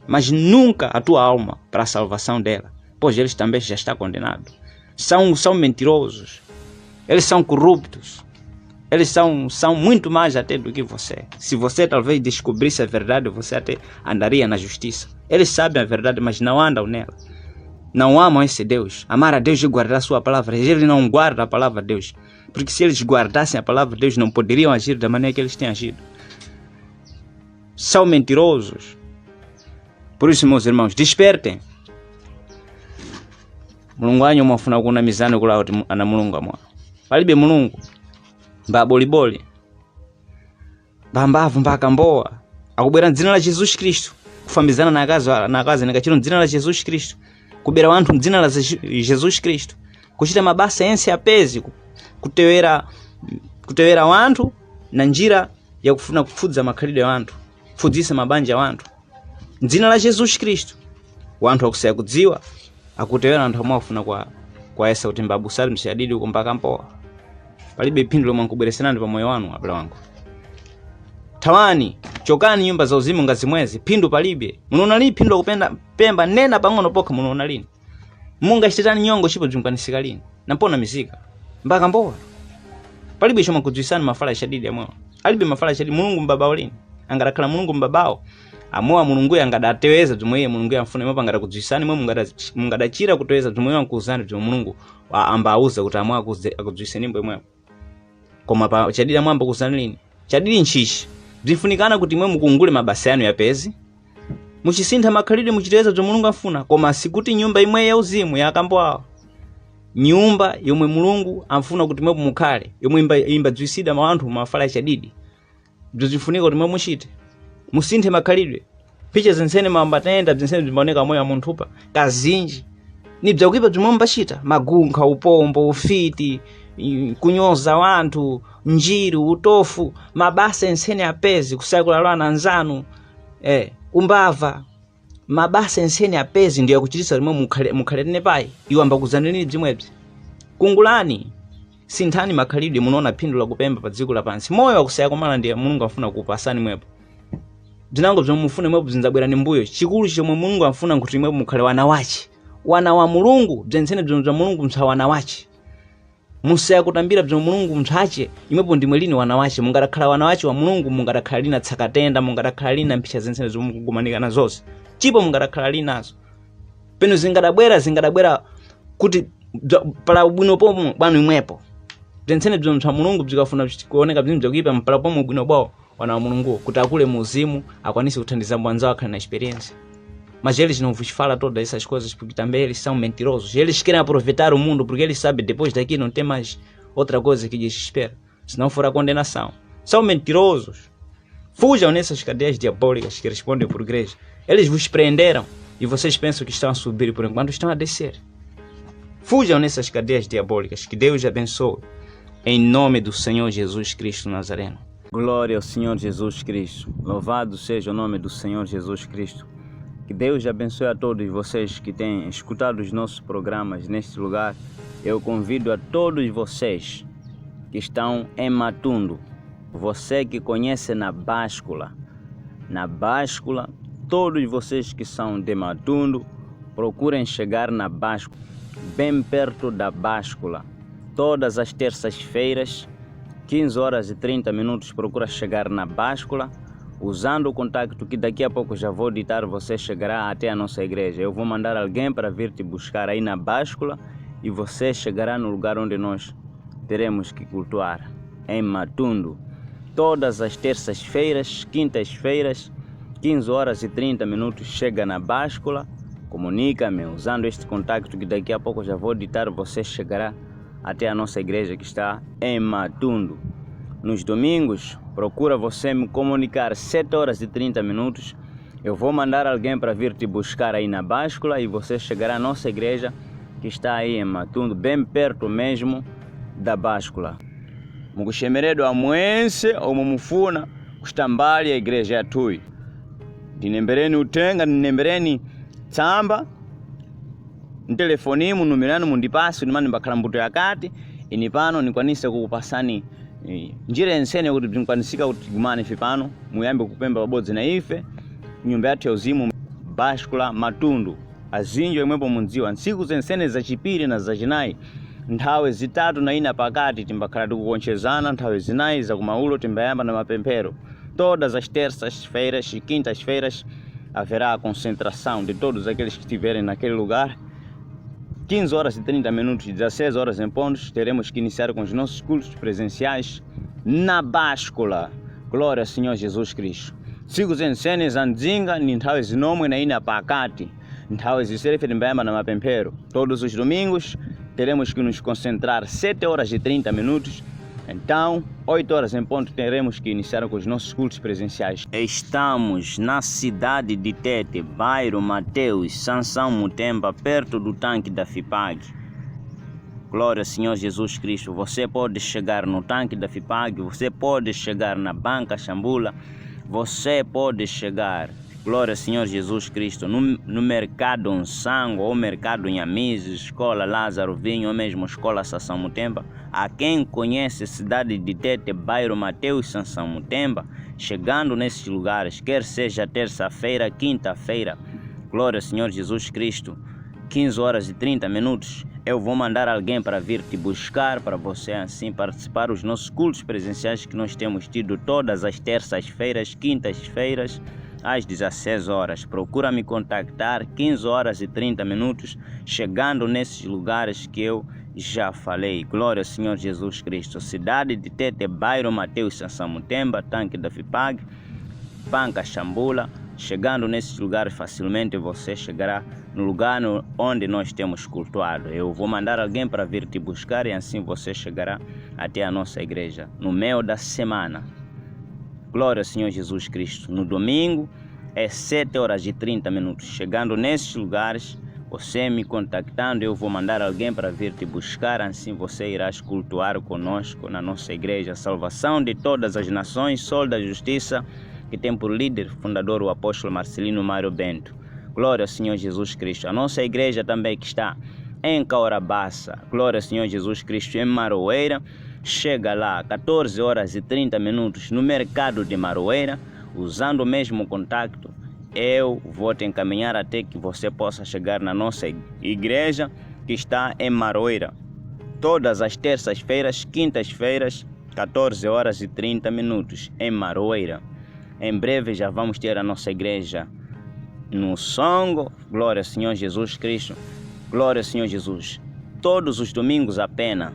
mas nunca a tua alma para a salvação dela, pois eles também já estão condenados. São mentirosos. Eles são corruptos. Eles são muito mais até do que você. Se você talvez descobrisse a verdade, você até andaria na justiça. Eles sabem a verdade, mas não andam nela. Não amam esse Deus. Amar a Deus e guardar a sua palavra. Eles não guardam a palavra de Deus. Porque se eles guardassem a palavra de Deus, não poderiam agir da maneira que eles têm agido. São mentirosos. Por isso, meus irmãos, despertem. Mulungu mwafuna kuna mizani kula ana mulungu mwa. Palibe mulungu. Baboliboli. Bambavu mpaka mboa. Akubwera mdzina la Jesus Cristo. Kufambizana na kazi nikachira mdzina la Jesus Cristo. Kubera wanthu mdzina la Jesus Cristo. Kuchita mabasa yense apezi kutewera wanthu na njira ya kufuna kufudza makhalidwe ya wanthu. Kufudzisa mabanja ya wanthu. Mdzina la Jesus Cristo. Wanthu akusaya kudziwa akutewera anthu amwe afuna kwa esa kuti mbabusali msiyadidi uko mpaka mpoa. Palibe phindu lomwe nkubwereserani pa moyo wanu abale wangu. Tawani, chokani nyumba za uzimu ngazimwezi, phindu palibe. Munaona lini phindu kupenda pemba nena pang'ono pokha munaona lini? Munga chitani nyongo chipo junkanisika lini? Nampona mizika mpaka mpoa. Palibe choma kudzwisana mafala shadidi amwe. Alibe mafala shadidi Mulungu mbabao lini? Angarakhala Mulungu mbabao. Amwa Mulungu yangadateweza zomwe Mulungu yamfuna imwe pangada kudzwisana imwe mungadachira kuteweza zomwe yankuzana zomwe Mulungu ambauza kuti amwa akudzwiseni imwe. Koma pa chadidi mwamba kuzana lini? Chadidi nchishi. Bzifunikana kuti imwe mukungule mabasa yanu yapezi. Muchisintha makhalidwe muchiteweza zomwe Mulungu afuna, koma sikuti nyumba imwe ya uzimu yakamboa. Nyumba yomwe Mulungu amfuna kuti imwe mukhale, yomwe imba dzwisida mawanthu mafala chadidi. Bzifunika kuti imwe muchite. Musinthe makhalidwe. Picha zensene mambatenda zensene zimaoneka moyo wa munthupa kazinji. Ni bzakuipa zomwe mbachita, magunkha, upombo, ufiti, kunyoza wanthu, njiru, utofu, mabasa ensene apezi, kusakula na nzanu, umbava. Mabasa ensene apezi ndiyo yakuchitisa limwe mukhalene pai. Iwo ambakuzaneni bzimwebzi. Kungulani, sinthani makhalidwe munaona phindu lakupemba pa dziko lapansi. Moyo wakusaya komala ndiye Mulungu afuna kupasani mwepo. Bzinango bzomwe mufune mwepo bzinzabwera ni mbuyo. Chikulu chomwe Mulungu afuna kuti mwepo mukhale wana wace. Wana wa Mulungu bzensene bzomwe bza Mulungu mtsa wana wace. Musaya kutambira bzomwe Mulungu mtsache imwepo ndimwe lini wana wace. Mungadakhala wana wace wa Mulungu mungadakhala lina tsakatenda, mungadakhala lina mphisha zensene zomwe mukugumanikana zonse. Chipo mungadakhala linazo. Peno zingadabwera kuti pala ubwino pomwe bwanu imwepo. Bzensene bzomwe mtsa Mulungu bzikafuna kuoneka bzinthu bzakuipa mpala pomwe ubwino bwawo wana wa Mulungu kuti akule muzimu akwanise kuthandiza mbwanzawo akhale na experiência. Mas eles não vos falam todas essas coisas porque também eles são mentirosos. Eles querem aproveitar o mundo porque eles sabem depois daqui não tem mais outra coisa que lhes espera, se não for a condenação. São mentirosos. Fujam nessas cadeias diabólicas que respondem por igreja. Eles vos prenderam e vocês pensam que estão a subir, por enquanto estão a descer. Fujam nessas cadeias diabólicas. Que Deus abençoe. Em nome do Senhor Jesus Cristo Nazareno. Glória ao Senhor Jesus Cristo. Louvado seja o nome do Senhor Jesus Cristo. Que Deus abençoe a todos vocês que têm escutado os nossos programas neste lugar. Eu convido a todos vocês que estão em Matundu. Você que conhece na Báscula. Na Báscula, todos vocês que são de Matundu, procurem chegar na Báscula, bem perto da Báscula. Todas as terças-feiras, 15h30, procura chegar na Báscula, usando o contacto que daqui a pouco já vou ditar, você chegará até a nossa igreja. Eu vou mandar alguém para vir te buscar aí na Báscula e você chegará no lugar onde nós teremos que cultuar, em Matundu. Todas as terças-feiras, quintas-feiras, 15h30, chega na Báscula, comunica-me usando este contacto que daqui a pouco já vou ditar, você chegará até a nossa igreja que está em Matundu. Nos domingos, procura você me comunicar 7h30. Eu vou mandar alguém para vir te buscar aí na Báscula e você chegará à nossa igreja que está aí em Matundu, bem perto mesmo da Báscula. Mukushemeredo amwense ou mumufuna kustambali a igreja yatui. Ndinembereni utenga, ndinembereni tsamba, ntelefonimu numiranu mundipasi nimani mbakhala mbuto yakati, inipano nikwanise kukupasani njira ensene kuti bzinkwanisika kuti gumane ife pano muyambe kupemba pabodzi na ife nyumba yathu ya uzimu Báscula Matundu azinjo imwepo mundziwa ntsiku zensene zacipiri na zacinayi nthawe zitatu na ina pakati timbakhala tikukonchezana nthawe zinayi zakumaulo timbayamba na mapemphero. Todas as terças-feiras e quintas-feiras haverá a concentração de todos aqueles que estiverem naquele lugar. 15h30, 16h em pontos, teremos que iniciar com os nossos cultos presenciais na Báscula. Glória ao Senhor Jesus Cristo. Siku zensene zanzinga ni nthawe zinomwe na ina pakati. Nthawe ziserefe timbayamba na mapemphero. Todos os domingos teremos que nos concentrar 7h30. Então, 8h em ponto, teremos que iniciar com os nossos cultos presenciais. Estamos na cidade de Tete, bairro Mateus, Sansão Mutemba, perto do tanque da FIPAG. Glória ao Senhor Jesus Cristo. Você pode chegar no tanque da FIPAG, você pode chegar na Banca Xambula, você pode chegar, glória ao Senhor Jesus Cristo, no Mercado Nsango, ou Mercado Nhamizi, Escola Lázaro Vinho, ou mesmo Escola Sansão Mutemba. A quem conhece a cidade de Tete, bairro Mateus, Sansão Mutemba, chegando nesses lugares, quer seja terça-feira, quinta-feira, glória ao Senhor Jesus Cristo, 15h30, eu vou mandar alguém para vir te buscar, para você assim participar dos nossos cultos presenciais que nós temos tido todas as terças-feiras, quintas-feiras, às 16h. Procura me contactar, 15h30, chegando nesses lugares que eu já falei. Glória ao Senhor Jesus Cristo. Cidade de Tete, bairro Mateus, Sansão Mutemba, tanque da FIPAG, Banca Xambula. Chegando nesses lugares facilmente você chegará no lugar onde nós temos cultuado. Eu vou mandar alguém para vir te buscar e assim você chegará até a nossa igreja no meio da semana. Glória ao Senhor Jesus Cristo. No domingo é 7h30. Chegando nesses lugares, você me contactando, eu vou mandar alguém para vir te buscar, assim você irá cultuar conosco na nossa igreja. Salvação de todas as nações, Sol da Justiça, que tem por líder fundador o apóstolo Marcelino Mário Bento. Glória ao Senhor Jesus Cristo. A nossa igreja também que está em Caurabaça. Glória ao Senhor Jesus Cristo, em Maroeira. Chega lá 14 horas e 30 minutos no mercado de Maroeira. Usando o mesmo contacto, eu vou te encaminhar até que você possa chegar na nossa igreja que está em Maroeira. Todas as terças-feiras, quintas-feiras, 14 horas e 30 minutos em Maroeira. Em breve já vamos ter a nossa igreja no Songo. Glória ao Senhor Jesus Cristo. Glória ao Senhor Jesus. Todos os domingos apenas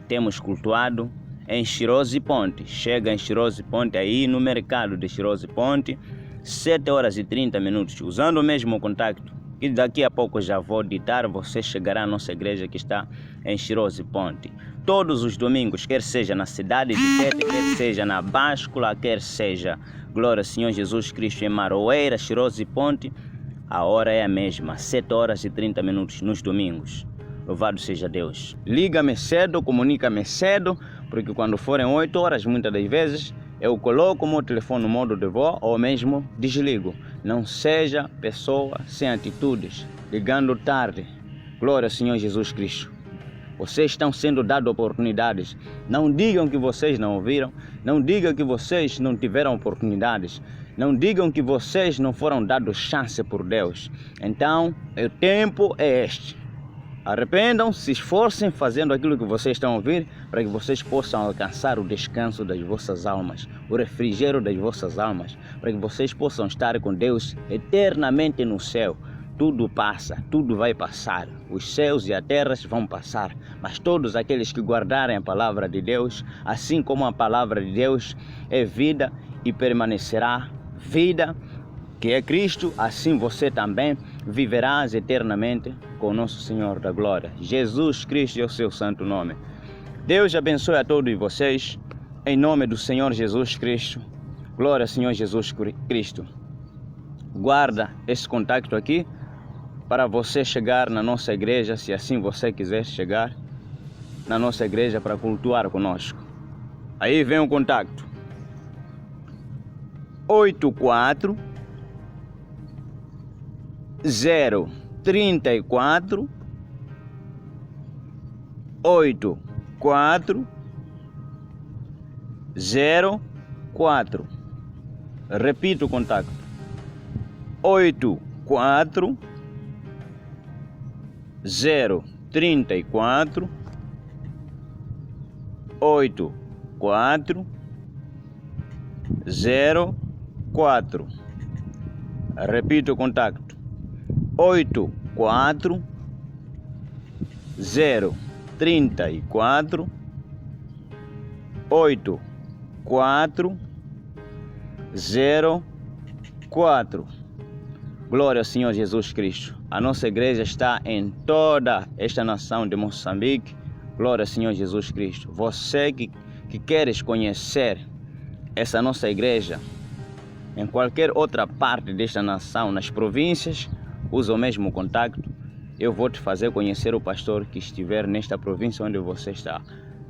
temos cultuado em Chirose Ponte. Chega em Chirose Ponte aí no mercado de Chirose Ponte, 7 horas e 30 minutos, usando o mesmo contacto. E daqui a pouco já vou ditar, você chegará à nossa igreja que está em Chirose Ponte. Todos os domingos, quer seja na cidade de Tete, quer seja na Báscula, quer seja, glória ao Senhor Jesus Cristo, em Maroeira, Chirose Ponte, a hora é a mesma, 7 horas e 30 minutos nos domingos. Louvado seja Deus. Liga-me cedo, comunica-me cedo, porque quando forem 8 horas, muitas das vezes, eu coloco o meu telefone no modo de voz ou mesmo desligo. Não seja pessoa sem atitudes, ligando tarde. Glória ao Senhor Jesus Cristo. Vocês estão sendo dados oportunidades. Não digam que vocês não ouviram. Não digam que vocês não tiveram oportunidades. Não digam que vocês não foram dados chance por Deus. Então, o tempo é este. Arrependam, se esforcem fazendo aquilo que vocês estão a ouvir, para que vocês possam alcançar o descanso das vossas almas, o refrigério das vossas almas, para que vocês possam estar com Deus eternamente no céu. Tudo passa, tudo vai passar, os céus e a terra vão passar, mas todos aqueles que guardarem a palavra de Deus, assim como a palavra de Deus é vida e permanecerá vida, que é Cristo, assim você também viverás eternamente com o nosso Senhor da Glória. Jesus Cristo é o seu santo nome. Deus abençoe a todos vocês, em nome do Senhor Jesus Cristo. Glória ao Senhor Jesus Cristo. Guarda esse contato aqui para você chegar na nossa igreja, se assim você quiser chegar na nossa igreja para cultuar conosco. Aí vem o contato. 84 034 84 04. Repito o contato. 84 034 84 04. Repito o contato. 84 034 84 04. Glória ao Senhor Jesus Cristo. A nossa igreja está em toda esta nação de Moçambique. Glória ao Senhor Jesus Cristo. Você que queres conhecer essa nossa igreja em qualquer outra parte desta nação, nas províncias, usa o mesmo contato. Eu vou te fazer conhecer o pastor que estiver nesta província onde você está.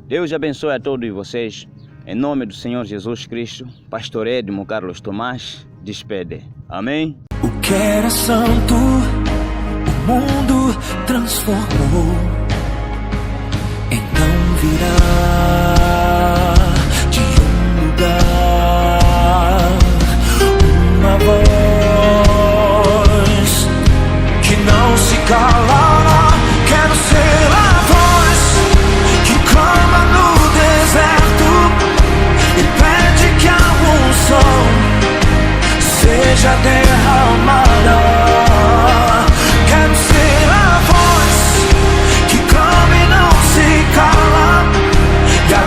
Deus abençoe a todos vocês. Em nome do Senhor Jesus Cristo, Pastor Edmo Carlos Tomás, despede. Amém? O que era santo, o mundo transformou. Então virá de um lugar uma voz que não se calará. Quero ser a voz que clama no deserto e pede que a unção seja derramada. Quero ser a voz que clama e não se cala, e a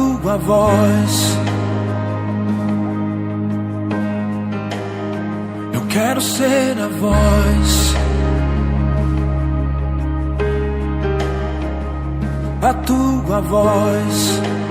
tua voz. Eu quero ser a voz, a tua voz.